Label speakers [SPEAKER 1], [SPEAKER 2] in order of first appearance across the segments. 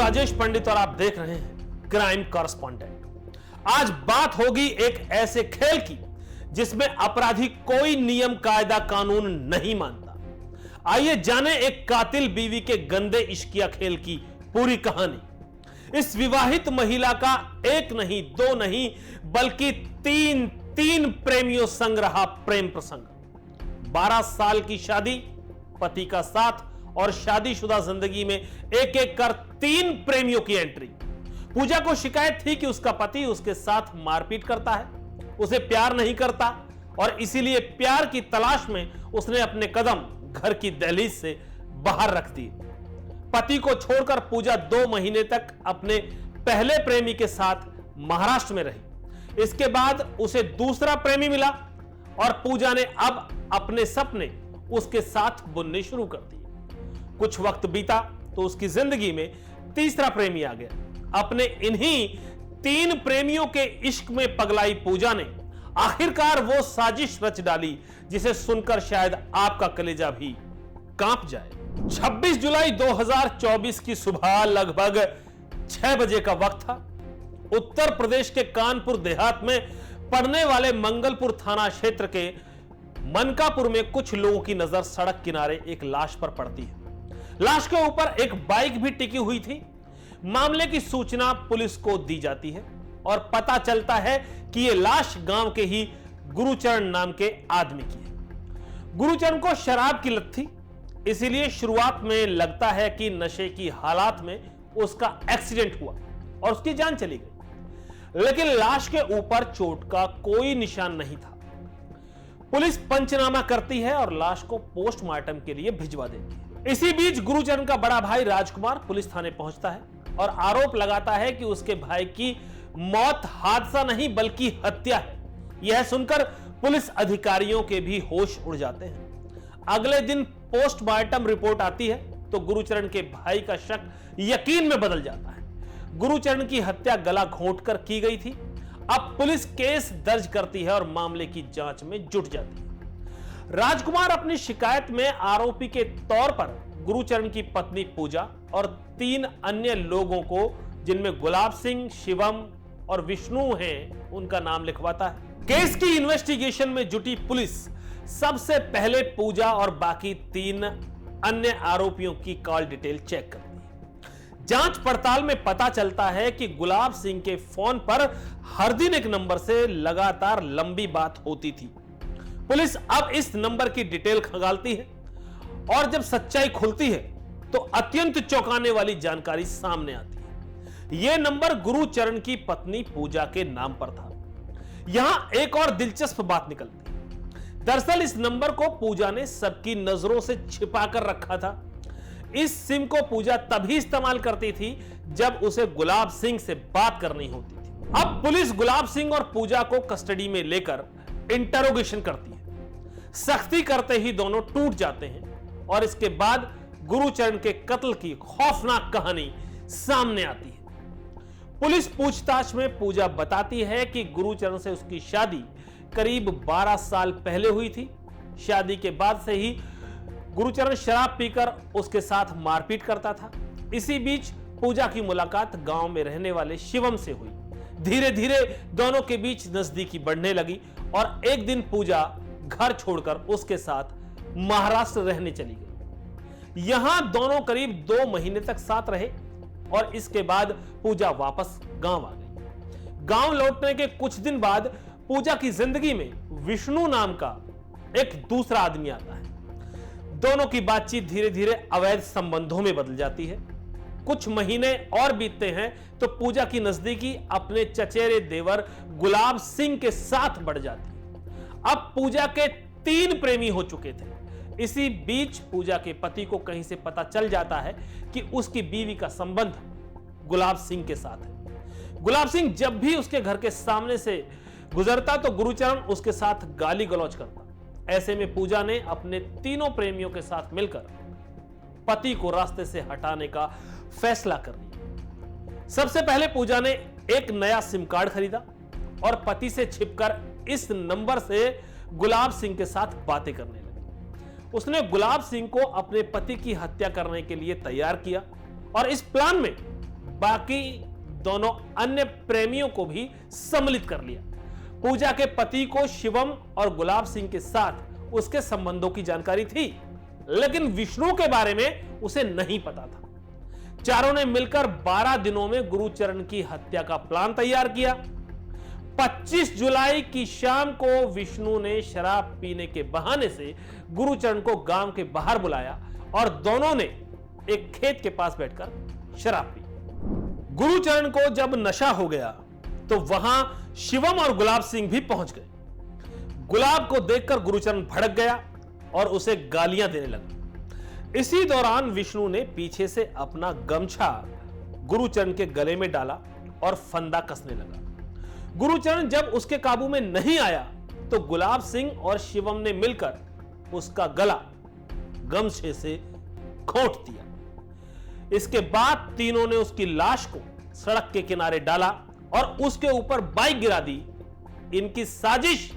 [SPEAKER 1] राजेश पंडित और आप देख रहे हैं क्राइम कॉरेस्पॉन्डेंट। आज बात होगी एक ऐसे खेल की जिसमें अपराधी कोई नियम कायदा कानून नहीं मानता। आइए जाने एक कातिल बीवी के गंदे इश्किया खेल की पूरी कहानी। इस विवाहित महिला का एक नहीं दो नहीं बल्कि तीन प्रेमियों संग रहा प्रेम प्रसंग। 12 साल की शादी, पति का साथ और शादीशुदा जिंदगी में एक एक कर 3 प्रेमियों की एंट्री। पूजा को शिकायत थी कि उसका पति उसके साथ मारपीट करता है, उसे प्यार नहीं करता और इसीलिए प्यार की तलाश में उसने अपने कदम घर की दहलीज से बाहर रख दिए। पति को छोड़कर पूजा 2 महीने तक अपने पहले प्रेमी के साथ महाराष्ट्र में रही। इसके बाद उसे दूसरा प्रेमी मिला और पूजा ने अब अपने सपने उसके साथ बुनने शुरू कर दिए। कुछ वक्त बीता तो उसकी जिंदगी में तीसरा प्रेमी आ गया। अपने इन्हीं 3 प्रेमियों के इश्क में पगलाई पूजा ने आखिरकार वो साजिश रच डाली जिसे सुनकर शायद आपका कलेजा भी कांप जाए। 26 जुलाई 2024 की सुबह लगभग 6 बजे का वक्त था। उत्तर प्रदेश के कानपुर देहात में पड़ने वाले मंगलपुर थाना क्षेत्र के मनकापुर में कुछ लोगों की नजर सड़क किनारे एक लाश पर पड़ती है। लाश के ऊपर एक बाइक भी टिकी हुई थी। मामले की सूचना पुलिस को दी जाती है और पता चलता है कि यह लाश गांव के ही गुरुचरण नाम के आदमी की है। गुरुचरण को शराब की लत थी, इसीलिए शुरुआत में लगता है कि नशे की हालात में उसका एक्सीडेंट हुआ और उसकी जान चली गई, लेकिन लाश के ऊपर चोट का कोई निशान नहीं था। पुलिस पंचनामा करती है और लाश को पोस्टमार्टम के लिए भिजवा देती है। इसी बीच गुरुचरण का बड़ा भाई राजकुमार पुलिस थाने पहुंचता है और आरोप लगाता है कि उसके भाई की मौत हादसा नहीं बल्कि हत्या है। यह सुनकर पुलिस अधिकारियों के भी होश उड़ जाते हैं। अगले दिन पोस्टमार्टम रिपोर्ट आती है तो गुरुचरण के भाई का शक यकीन में बदल जाता है। गुरुचरण की हत्या गला घोंटकर की गई थी। अब पुलिस केस दर्ज करती है और मामले की जांच में जुट जाती है। राजकुमार अपनी शिकायत में आरोपी के तौर पर गुरुचरण की पत्नी पूजा और 3 अन्य लोगों को, जिनमें गुलाब सिंह, शिवम और विष्णु हैं, उनका नाम लिखवाता है। केस की इन्वेस्टिगेशन में जुटी पुलिस सबसे पहले पूजा और बाकी 3 अन्य आरोपियों की कॉल डिटेल चेक करती है। जांच पड़ताल में पता चलता है कि गुलाब सिंह के फोन पर हर दिन एक नंबर से लगातार लंबी बात होती थी। पुलिस अब इस नंबर की डिटेल खंगालती है और जब सच्चाई खुलती है तो अत्यंत चौंकाने वाली जानकारी सामने आती है। यह नंबर गुरुचरण की पत्नी पूजा के नाम पर था। यहां एक और दिलचस्प बात निकलती है। दरअसल इस नंबर को पूजा ने सबकी नजरों से छिपा कर रखा था। इस सिम को पूजा तभी इस्तेमाल करती थी जब उसे गुलाब सिंह से बात करनी होती थी। अब पुलिस गुलाब सिंह और पूजा को कस्टडी में लेकर इंटरोगेशन करती है। सख्ती करते ही दोनों टूट जाते हैं और इसके बाद गुरुचरण के कत्ल की खौफनाक कहानी सामने आती है। पुलिस पूछताछ में पूजा बताती है कि गुरुचरण से उसकी शादी करीब 12 साल पहले हुई थी। शादी के बाद से ही गुरुचरण शराब पीकर उसके साथ मारपीट करता था। इसी बीच पूजा की मुलाकात गांव में रहने वाले शिवम से हुई। धीरे धीरे दोनों के बीच नजदीकी बढ़ने लगी और एक दिन पूजा घर छोड़कर उसके साथ महाराष्ट्र रहने चली गई। यहां दोनों करीब 2 महीने तक साथ रहे और इसके बाद पूजा वापस गांव आ गई। गांव लौटने के कुछ दिन बाद पूजा की जिंदगी में विष्णु नाम का एक दूसरा आदमी आता है। दोनों की बातचीत धीरे धीरे अवैध संबंधों में बदल जाती है। कुछ महीने और बीतते हैं तो पूजा की नजदीकी अपने चचेरे देवर गुलाब सिंह के साथ बढ़ जाती है। अब पूजा के 3 प्रेमी हो चुके थे। इसी बीच पूजा के पति को कहीं से पता चल जाता है कि उसकी बीवी का संबंध गुलाब सिंह के साथ है। गुलाब सिंह जब भी उसके घर के सामने से गुजरता तो गुरुचरण उसके साथ गाली गलौज करता। ऐसे में पूजा ने अपने 3 प्रेमियों के साथ मिलकर पति को रास्ते से हटाने का फैसला कर लिया। सबसे पहले पूजा ने एक नया सिम कार्ड खरीदा और पति से छिपकर इस नंबर से गुलाब सिंह के साथ बातें करने लगी। उसने गुलाब सिंह को अपने पति की हत्या करने के लिए तैयार किया और इस प्लान में बाकी दोनों अन्य प्रेमियों को भी सम्मिलित कर लिया। पूजा के पति को शिवम और गुलाब सिंह के साथ उसके संबंधों की जानकारी थी, लेकिन विष्णु के बारे में उसे नहीं पता था। चारों ने मिलकर 12 दिनों में गुरुचरण की हत्या का प्लान तैयार किया। 25 जुलाई की शाम को विष्णु ने शराब पीने के बहाने से गुरुचरण को गांव के बाहर बुलाया और दोनों ने एक खेत के पास बैठकर शराब पी। गुरुचरण को जब नशा हो गया तो वहां शिवम और गुलाब सिंह भी पहुंच गए। गुलाब को देखकर गुरुचरण भड़क गया और उसे गालियां देने लगा। इसी दौरान विष्णु ने पीछे से अपना गमछा गुरुचरण के गले में डाला और फंदा कसने लगा। गुरुचरण जब उसके काबू में नहीं आया तो गुलाब सिंह और शिवम ने मिलकर उसका गला गमछे से घोंट दिया। इसके बाद तीनों ने उसकी लाश को सड़क के किनारे डाला और उसके ऊपर बाइक गिरा दी। इनकी साजिश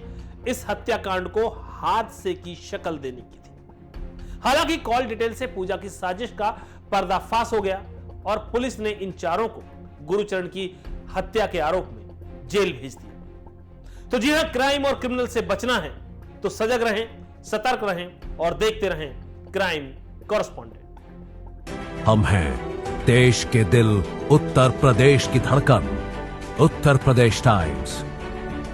[SPEAKER 1] इस हत्याकांड को हादसे की शक्ल देने की थी। हालांकि कॉल डिटेल से पूजा की साजिश का पर्दाफाश हो गया और पुलिस ने इन चारों को गुरुचरण की हत्या के आरोप में जेल भेज दिया। तो जी हां, क्राइम और क्रिमिनल से बचना है तो सजग रहें, सतर्क रहें और देखते रहें क्राइम कॉरेस्पॉन्डेंट।
[SPEAKER 2] हम हैं देश के दिल, उत्तर प्रदेश की धड़कन, उत्तर प्रदेश टाइम्स।